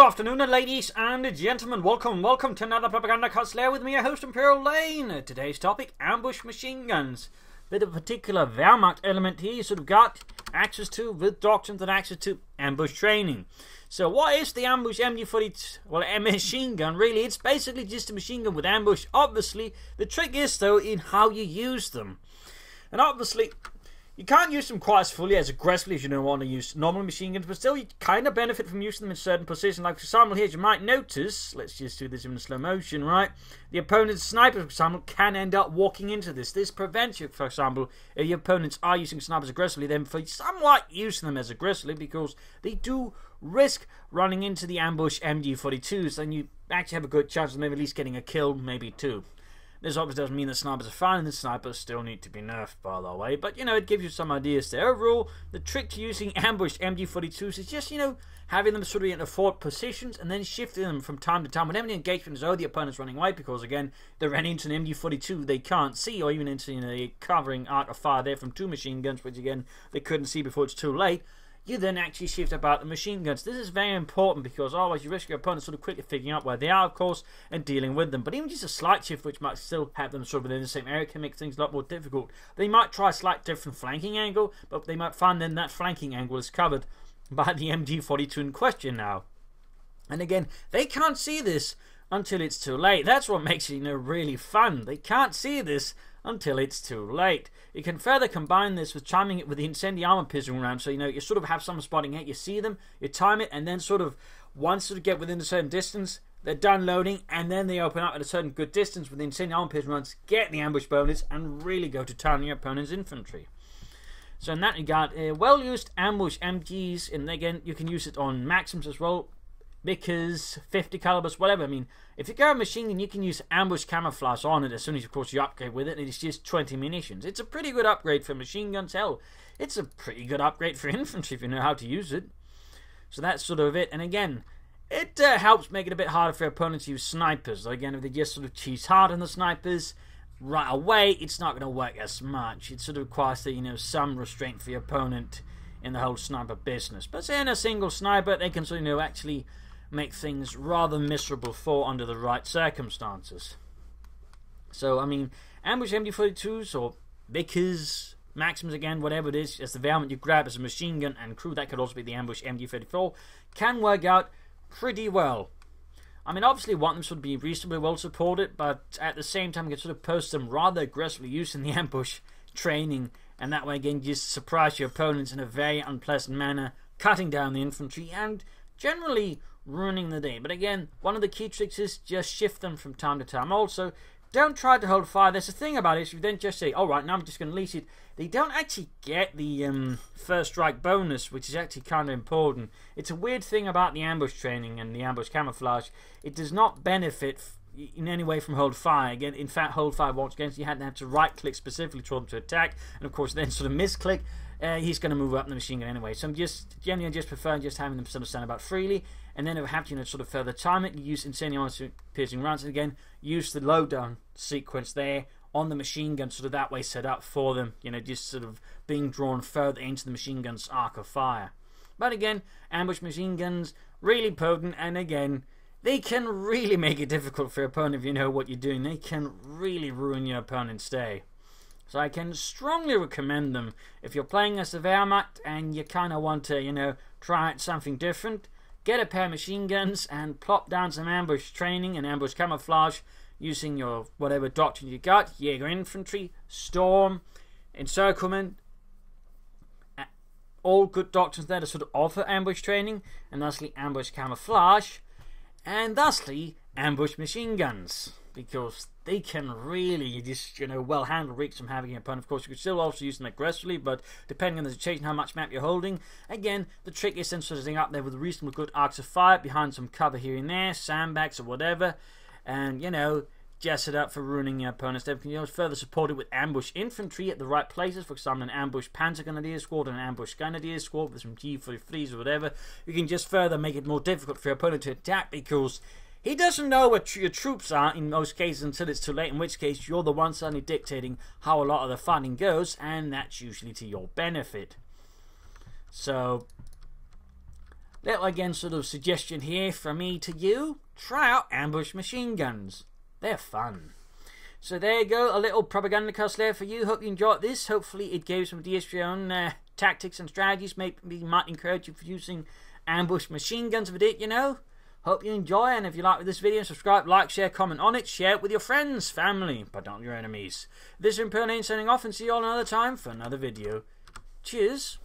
afternoon, ladies and gentlemen. Welcome to another Propagandacast Lehr with me, your host, Imperial Lane. Today's topic, ambush machine guns. Bit of a particular Wehrmacht element here you sort of got access to with doctrines and access to ambush training. So what is the ambush MG40? Well, a machine gun, really. It's basically just a machine gun with ambush. Obviously, the trick is, though, in how you use them. And obviously, you can't use them quite as fully, as aggressively as you don't want to use normal machine guns, but still you kind of benefit from using them in certain positions. Like, for example, here you might notice, let's just do this in slow motion, right? The opponent's sniper, for example, can end up walking into this. This prevents you, for example, if your opponents are using snipers aggressively, then for somewhat using them as aggressively, because they do risk running into the ambush MG42s, and you actually have a good chance of maybe at least getting a kill, maybe two. This obviously doesn't mean that snipers are fine, and the snipers still need to be nerfed, by the way. But, you know, it gives you some ideas there. Overall, the trick to using ambushed MG42s is just, you know, having them sort of in the forward positions and then shifting them from time to time. Whenever the engagement is over, the opponent's running away because, again, they're running into an MG42 they can't see, or even into, you know, a covering arc of fire there from two machine guns, which, again, they couldn't see before it's too late. You then actually shift about the machine guns. This is very important because otherwise you risk your opponent sort of quickly figuring out where they are, of course, and dealing with them. But even just a slight shift, which might still have them sort of within the same area, can make things a lot more difficult. They might try a slight different flanking angle, but they might find then that flanking angle is covered by the MG42 in question now. And again, they can't see this until it's too late. That's what makes it, you know, really fun. They can't see this until it's too late. You can further combine this with timing it with the incendiary armor piercing round, so you know you sort of have someone spotting it, you see them, you time it, and then sort of once you get within a certain distance, they're done loading, and then they open up at a certain good distance with the incendiary armor piercing rounds, get the ambush bonus, and really go to town on your opponent's infantry. So in that regard, well used ambush MGs, and again you can use it on Maxims as well, because 50 calibers, whatever. I mean, if you go a machine gun, you can use ambush camouflage on it as soon as, of course, you upgrade with it, and it's just 20 munitions. It's a pretty good upgrade for machine guns. Hell, it's a pretty good upgrade for infantry if you know how to use it. So that's sort of it. And again, it helps make it a bit harder for your opponents to use snipers. So again, if they just sort of cheese hard on the snipers right away, it's not going to work as much. It sort of requires that, you know, some restraint for your opponent in the whole sniper business. But say in a single sniper, they can sort of, you know, actually make things rather miserable for under the right circumstances. So, I mean, ambush MD42s or Vickers, Maxims again, whatever it is, as the variant you grab as a machine gun and crew, that could also be the ambush MG34, can work out pretty well. I mean, obviously you want them sort of be reasonably well supported, but at the same time you can sort of post them rather aggressively using the ambush training, and that way again just surprise your opponents in a very unpleasant manner, cutting down the infantry and generally ruining the day. But again, one of the key tricks is just shift them from time to time. Also, don't try to hold fire. There's a thing about it, if you then just say, alright, now I'm just going to release it, they don't actually get the first strike bonus, which is actually kind of important. It's a weird thing about the ambush training and the ambush camouflage. It does not benefit in any way from hold fire. Again, in fact, hold fire once again, so you had to have to right click specifically to them to attack, and of course then sort of misclick. He's going to move up the machine gun anyway. So I'm just generally just prefer just having them sort of stand about freely, and then if I have to, you know, sort of further time it, you use incendiary armor piercing rounds, and again use the low down sequence there on the machine gun, sort of that way set up for them, you know, just sort of being drawn further into the machine gun's arc of fire. But again, ambush machine guns really potent, and again, they can really make it difficult for your opponent if you know what you're doing. They can really ruin your opponent's day. So I can strongly recommend them if you're playing as a Wehrmacht and you kind of want to, you know, try out something different. Get a pair of machine guns and plop down some ambush training and ambush camouflage using your whatever doctrine you got. Jaeger infantry, storm, encirclement. All good doctrines there to sort of offer ambush training, and thusly ambush camouflage, and thusly ambush machine guns, because they can really just, you know, well handle wreak some havoc on your opponent. Of course, you could still also use them aggressively, but depending on the situation, how much map you're holding, again, the trick is then sitting up there with reasonably good arcs of fire behind some cover here and there, sandbags or whatever, and, you know, jazz it up for ruining your opponent's day. You can further support it with ambush infantry at the right places. For example, an ambush panzer grenadier squad and an ambush grenadier squad with some G43s or whatever. You can just further make it more difficult for your opponent to attack, because he doesn't know where your troops are in most cases until it's too late, in which case you're the one suddenly dictating how a lot of the fighting goes, and that's usually to your benefit. So little again sort of suggestion here from me to you. Try out ambush machine guns. They're fun. So there you go, a little Propagandacast there for you. Hope you enjoyed this. Hopefully it gave some ideas for your own tactics and strategies. Maybe might encourage you for using ambush machine guns if it did, you know. Hope you enjoy, and if you like this video, subscribe, like, share, comment on it, share it with your friends, family, but not your enemies. This is Imperial Lane signing off, and see you all another time for another video. Cheers.